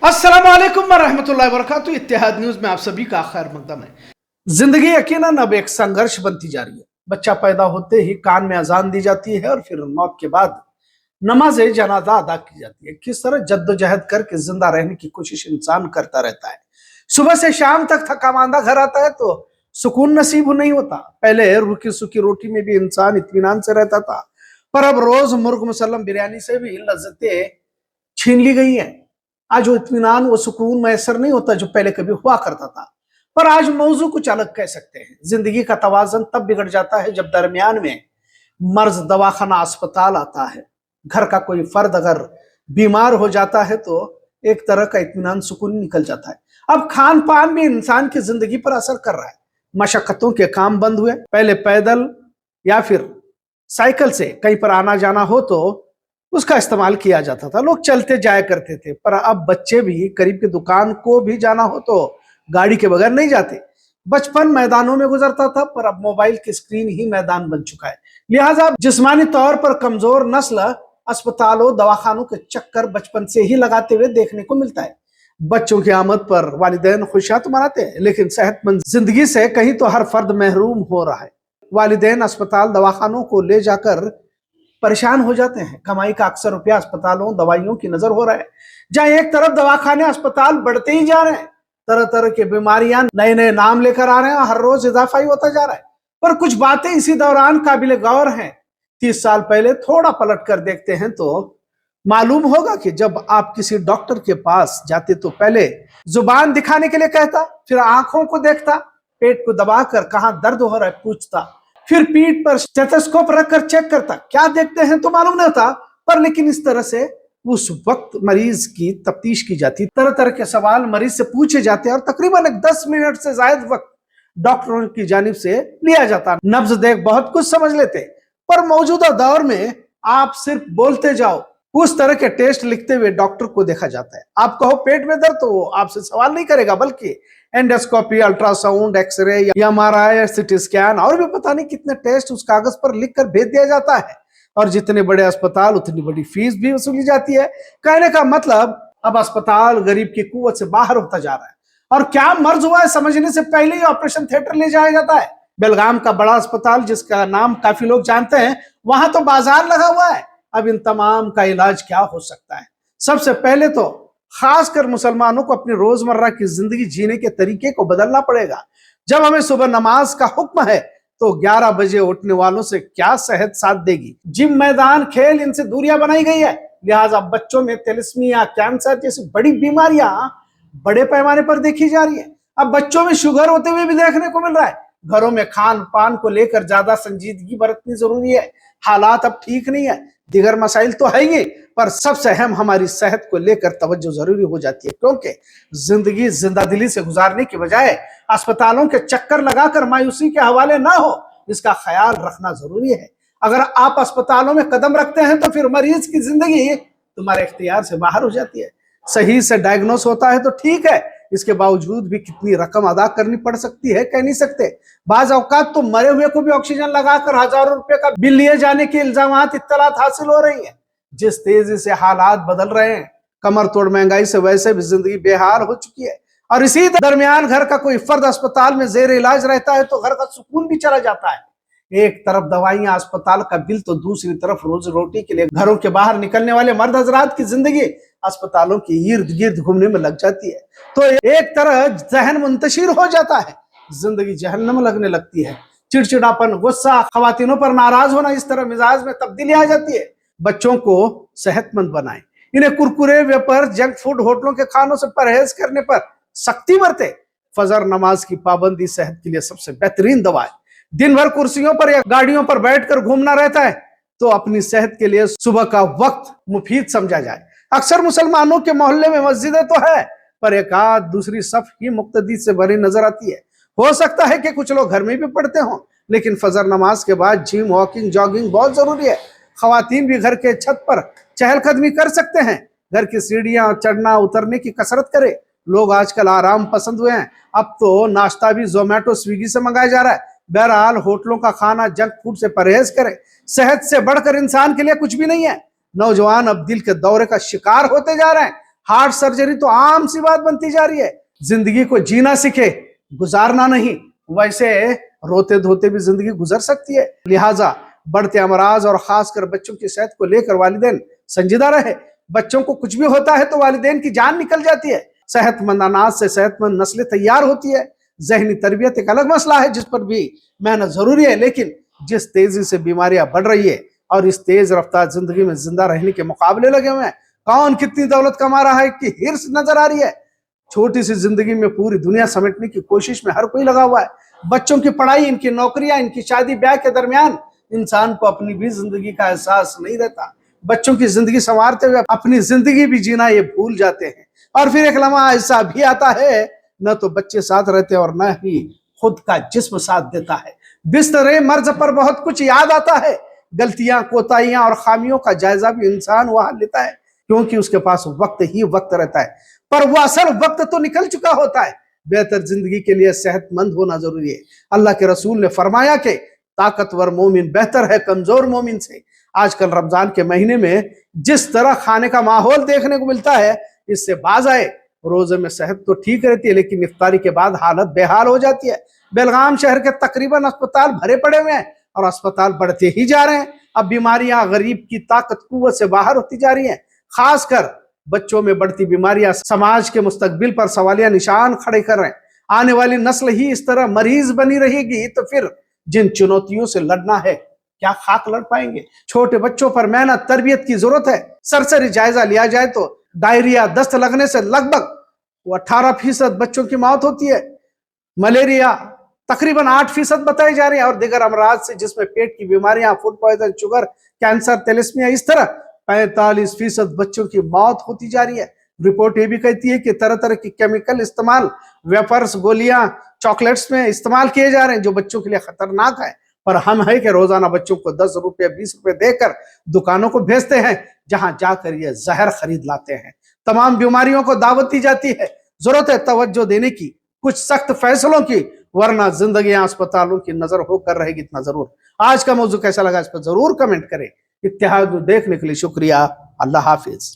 अस्सलाम वालेकुम वरहमतुल्लाहि वबरकातुहू। इत्तेहाद न्यूज में आप सभी का खैर मकदम है। जिंदगी यकीनन अब एक संघर्ष बनती जा रही है। बच्चा पैदा होते ही कान में अजान दी जाती है और फिर मौत के बाद नमाज जनाजा अदा की जाती है। किस तरह जद्दोजहद करके जिंदा रहने की कोशिश इंसान करता रहता है। सुबह से शाम तक थका मांदा घर आता है तो सुकून नसीब नहीं होता। पहले रुकी सुखी रोटी में भी इंसान इत्मीनान से रहता था, पर अब रोज मुर्ग मुसल्लम बिरयानी से भी लज्जतें छीन ली गई हैं। आज वो इत्मीनान वो सुकून मैसर नहीं होता जो पहले कभी हुआ करता था। पर आज मौजू कुछ अलग कह सकते हैं। जिंदगी का तवाजन तब बिगड़ जाता है जब दरमियान में मर्ज दवाखाना अस्पताल आता है। घर का कोई फर्द अगर बीमार हो जाता है तो एक तरह का इत्मीनान सुकून निकल जाता है। अब खान पान भी इंसान की जिंदगी पर असर कर रहा है। मशक्कतों के काम बंद हुए। पहले पैदल या फिर साइकिल से कहीं पर आना जाना हो तो उसका इस्तेमाल किया जाता था, लोग चलते जाया करते थे। पर अब बच्चे भी करीब की दुकान को भी जाना हो तो गाड़ी के बगैर नहीं जाते। बचपन मैदानों में गुजरता था, पर अब मोबाइल की स्क्रीन ही मैदान बन चुका है। लिहाजा जिस्मानी तौर पर कमजोर नस्ल अस्पतालों दवाखानों के चक्कर बचपन से ही लगाते हुए देखने को मिलता है। बच्चों की आमद पर वालिदैन खुशियां तो मनाते हैं, लेकिन सेहतमंद जिंदगी से कहीं तो हर फर्द महरूम हो रहा है। वालिदैन अस्पताल दवाखानों को ले जाकर परेशान हो जाते हैं। कमाई का अक्सर रुपया अस्पतालों दवाइयों की नजर हो रहा है। जहां एक तरफ दवाखाने अस्पताल बढ़ते ही जा रहे हैं, तरह तरह की बीमारियां नए नए नाम लेकर आ रहे हैं, हर रोज इजाफा ही होता जा रहा है। पर कुछ बातें इसी दौरान काबिल गौर हैं। 30 साल पहले थोड़ा पलट कर देखते हैं तो मालूम होगा कि जब आप किसी डॉक्टर के पास जाते तो पहले जुबान दिखाने के लिए कहता, फिर आंखों को देखता, पेट को दबाकर कहां दर्द हो रहा है पूछता, फिर पीठ पर स्टेथोस्कोप रखकर चेक करता। क्या देखते हैं तो मालूम नहीं होता, पर लेकिन इस तरह से उस वक्त मरीज की तफ्तीश की जाती, तरह तरह के सवाल मरीज से पूछे जाते और तकरीबन 10 मिनट से ज्यादा वक्त डॉक्टरों की जानिब से लिया जाता। नब्ज देख बहुत कुछ समझ लेते, पर मौजूदा दौर में आप सिर्फ बोलते जाओ, उस तरह के टेस्ट लिखते हुए डॉक्टर को देखा जाता है। आप कहो पेट में दर्द तो वो आपसे सवाल नहीं करेगा, बल्कि एंडोस्कोपी, अल्ट्रासाउंड, एक्सरे या एमआरआई, सीटी स्कैन और भी पता नहीं कितने टेस्ट उस कागज पर लिखकर भेज दिया जाता है। और जितने बड़े अस्पताल उतनी बड़ी फीस भी वसूली जाती है। कहने का मतलब अब अस्पताल गरीब की कुवत से बाहर होता जा रहा है। और क्या मर्ज हुआ है समझने से पहले ही ऑपरेशन थिएटर ले जाया जाता है। बेलगाम का बड़ा अस्पताल जिसका नाम काफी लोग जानते हैं, वहां तो बाजार लगा हुआ है। अब इन तमाम का इलाज क्या हो सकता है? सबसे पहले तो खासकर मुसलमानों को अपनी रोजमर्रा की जिंदगी जीने के तरीके को बदलना पड़ेगा। जब हमें सुबह नमाज का हुक्म है तो 11 बजे उठने वालों से क्या सेहत साथ देगी? जिम, मैदान, खेल, इनसे दूरियां बनाई गई है। लिहाजा बच्चों में तिलिस्मिया, कैंसर जैसी बड़ी बीमारियां बड़े पैमाने पर देखी जा रही है। अब बच्चों में शुगर होते हुए भी देखने को मिल रहा है। घरों में खान पान को लेकर ज्यादा संजीदगी बरतनी जरूरी है। हालात अब ठीक नहीं है। दिगर मसाइल तो है ही, पर सबसे अहम हमारी सेहत को लेकर तवज्जो जरूरी हो जाती है, क्योंकि जिंदगी जिंदादिली से गुजारने की बजाय अस्पतालों के चक्कर लगाकर मायूसी के हवाले ना हो, इसका ख्याल रखना जरूरी है। अगर आप अस्पतालों में कदम रखते हैं तो फिर मरीज की जिंदगी तुम्हारे इख्तियार से बाहर हो जाती है। सही से डायग्नोस होता है तो ठीक है, इसके बावजूद भी कितनी रकम अदा करनी पड़ सकती है कह नहीं सकते। बाज औकात तो मरे हुए को भी ऑक्सीजन लगाकर हजारों रुपए का बिल लिए जाने के इल्जामात इत्तलात हासिल हो रही है। जिस तेजी से हालात बदल रहे हैं, कमर तोड़ महंगाई से वैसे भी जिंदगी बेहाल हो चुकी है। और इसी दरमियान घर का कोई फर्द अस्पताल में जेर इलाज रहता है तो घर का सुकून भी चला जाता है। एक तरफ दवाइयां, अस्पताल का बिल, तो दूसरी तरफ रोज रोटी के लिए घरों के बाहर निकलने वाले मर्द हजरात की जिंदगी अस्पतालों के इर्द गिर्द घूमने में लग जाती है। तो एक तरह जहन मुंतशिर हो जाता है, जिंदगी जहन्नम लगने लगती है। चिड़चिड़ापन, गुस्सा, खवातीनों पर नाराज होना, इस तरह मिजाज में तब्दीली आ जाती है। बच्चों को सेहतमंद बनाएं, इन्हें कुरकुरे, वेपर, जंक फूड, होटलों के खानों से परहेज करने पर सख्ती बरते। फजर नमाज की पाबंदी सेहत के लिए सबसे बेहतरीन दवा है। दिन भर कुर्सियों पर या गाड़ियों पर बैठकर घूमना रहता है तो अपनी सेहत के लिए सुबह का वक्त मुफीद समझा जाए। अक्सर मुसलमानों के मोहल्ले में मस्जिदें तो है, पर एक आध दूसरी सफ ही मुक्तदी से भरी नजर आती है। हो सकता है कि कुछ लोग घर में भी पढ़ते हों, लेकिन फजर नमाज के बाद जिम, वॉकिंग, जॉगिंग बहुत जरूरी है। खवातीन भी घर के छत पर चहलकदमी कर सकते हैं, घर की सीढ़ियां चढ़ना उतरने की कसरत करे। लोग आजकल आराम पसंद हुए हैं, अब तो नाश्ता भी जोमेटो, स्विगी से मंगाया जा रहा है। बहरहाल होटलों का खाना, जंक फूड से परहेज करें। सेहत से बढ़कर इंसान के लिए कुछ भी नहीं है। नौजवान अब दिल के दौरे का शिकार होते जा रहे हैं। हार्ट सर्जरी तो आम सी बात बनती जा रही है। जिंदगी को जीना सीखे, गुजारना नहीं, वैसे रोते धोते भी जिंदगी गुजर सकती है। लिहाजा बढ़ते अमराज और खासकर बच्चों की सेहत को लेकर वालिदैन संजीदा रहे। बच्चों को कुछ भी होता है तो वालिदैन की जान निकल जाती है। सेहतमंद अनाज से सेहतमंद नस्लें तैयार होती है। जहनी तरबियत एक अलग मसला है जिस पर भी मेहनत जरूरी है, लेकिन जिस तेजी से बीमारियां बढ़ रही है और इस तेज रफ्तार जिंदगी में जिंदा रहने के मुकाबले लगे हुए हैं, कौन कितनी दौलत कमा रहा है कि हिर्स नजर आ रही है। छोटी सी जिंदगी में पूरी दुनिया समेटने की कोशिश में हर कोई लगा हुआ है। बच्चों की पढ़ाई, इनकी नौकरियां, इनकी शादी ब्याह के दरमियान इंसान को अपनी भी जिंदगी का एहसास नहीं रहता। बच्चों की जिंदगी संवारते हुए अपनी जिंदगी भी जीना ये भूल जाते हैं। और फिर एक लम्हा ऐसा भी आता है, न तो बच्चे साथ रहते और न ही खुद का जिस्म साथ देता है। बिस्तरे मर्ज पर बहुत कुछ याद आता है। गलतियां, कोताहियां और खामियों का जायजा भी इंसान वहां लेता है, क्योंकि उसके पास वक्त ही वक्त रहता है। पर वो असल वक्त तो निकल चुका होता है। बेहतर जिंदगी के लिए सेहतमंद होना जरूरी है। अल्लाह के रसूल ने फरमाया कि ताकतवर मोमिन बेहतर है कमजोर मोमिन से। आजकल रमजान के महीने में जिस तरह खाने का माहौल देखने को मिलता है, इससे बाज आए। रोजे में सेहत तो ठीक रहती है, लेकिन इफ्तारी के बाद हालत बेहाल हो जाती है। बेलगाम शहर के तकरीबन अस्पताल भरे पड़े हुए हैं और अस्पताल बढ़ते ही जा रहे हैं। अब बीमारियां गरीब की ताकत कुव्वत से बाहर होती जा रही हैं। खासकर बच्चों में बढ़ती बीमारियां समाज के मुस्तकबिल पर सवालिया निशान खड़े कर रहे हैं। आने वाली नस्ल ही इस तरह मरीज बनी रहेगी तो फिर जिन चुनौतियों से लड़ना है, क्या खाक लड़ पाएंगे। छोटे बच्चों पर मेहनत तरबियत की जरूरत है। सरसरी जायजा लिया जाए तो डायरिया, दस्त लगने से लगभग 18% बच्चों की मौत होती है। मलेरिया तकरीबन 8% बताई जा रही है और दीगर अमराज से जिसमें पेट की बीमारियां, food poison, sugar, cancer, thalassemia, इस तरह 45% बच्चों की मौत होती जा रही है। रिपोर्ट ये भी कहती है कि तरह तरह की केमिकल इस्तेमाल, वेफर्स, गोलियां, चॉकलेट्स में इस्तेमाल किए जा रहे हैं जो बच्चों के लिए खतरनाक है। पर हम है कि रोजाना बच्चों को 10 रुपए 20 रुपए देकर दुकानों को भेजते हैं, जहां जाकर ये जहर खरीद लाते हैं। तमाम बीमारियों को दावत दी जाती है। जरूरत है तवज्जो देने की, कुछ सख्त फैसलों की, वरना जिंदगी अस्पतालों की नजर होकर रहेगी। इतना जरूर। आज का मौजू कैसा लगा इस पर जरूर कमेंट करें। इत्तेहाद देखने के लिए शुक्रिया। अल्लाह हाफिज।